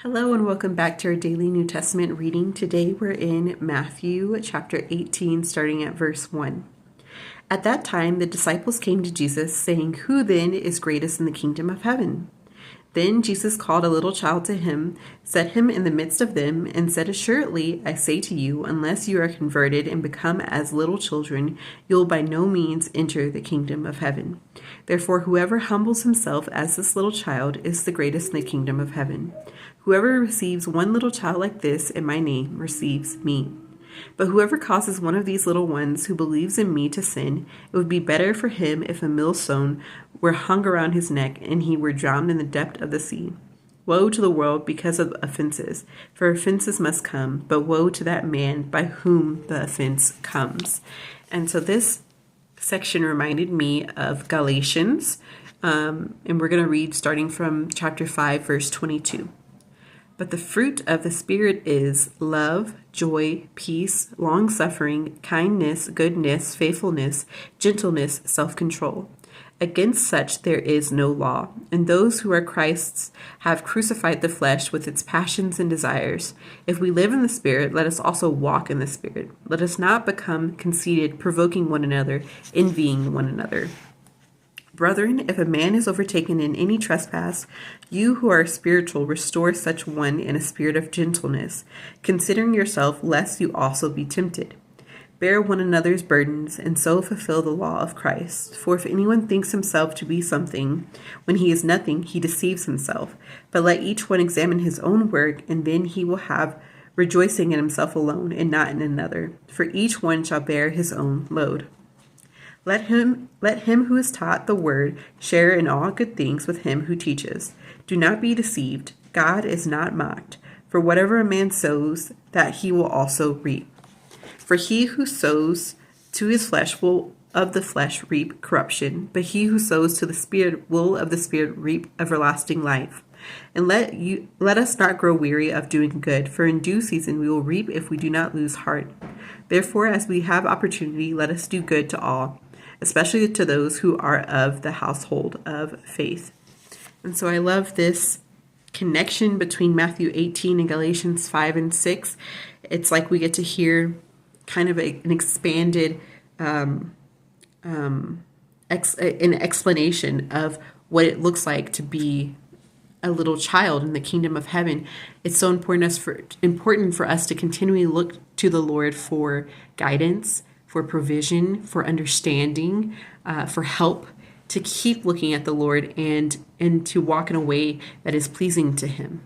Hello and welcome back to our daily New Testament reading. Today we're in Matthew chapter 18, starting at verse 1. At that time, the disciples came to Jesus, saying, "Who then is greatest in the kingdom of heaven?" Then Jesus called a little child to him, set him in the midst of them, and said, "Assuredly, I say to you, unless you are converted and become as little children, you will by no means enter the kingdom of heaven. Therefore, whoever humbles himself as this little child is the greatest in the kingdom of heaven. Whoever receives one little child like this in my name receives me. But whoever causes one of these little ones who believes in me to sin, it would be better for him if a millstone were hung around his neck and he were drowned in the depth of the sea. Woe to the world because of offenses, for offenses must come, but woe to that man by whom the offense comes." And so this section reminded me of Galatians, and we're going to read starting from chapter 5, verse 22. But the fruit of the Spirit is love, joy, peace, long-suffering, kindness, goodness, faithfulness, gentleness, self-control. Against such there is no law. And those who are Christ's have crucified the flesh with its passions and desires. If we live in the Spirit, let us also walk in the Spirit. Let us not become conceited, provoking one another, envying one another. Brethren, if a man is overtaken in any trespass, you who are spiritual restore such one in a spirit of gentleness, considering yourself, lest you also be tempted. Bear one another's burdens, and so fulfill the law of Christ. For if anyone thinks himself to be something, when he is nothing, he deceives himself. But let each one examine his own work, and then he will have rejoicing in himself alone, and not in another. For each one shall bear his own load. Let him who is taught the word share in all good things with him who teaches. Do not be deceived. God is not mocked. For whatever a man sows, that he will also reap. For he who sows to his flesh will of the flesh reap corruption, but he who sows to the Spirit will of the Spirit reap everlasting life. And let us not grow weary of doing good, for in due season we will reap if we do not lose heart. Therefore, as we have opportunity, let us do good to all, especially to those who are of the household of faith. And so I love this connection between Matthew 18 and Galatians 5 and 6. It's like we get to hear kind of an expanded an explanation of what it looks like to be a little child in the kingdom of heaven. It's so important for us to continually look to the Lord for guidance, for provision, for understanding, for help, to keep looking at the Lord and to walk in a way that is pleasing to him.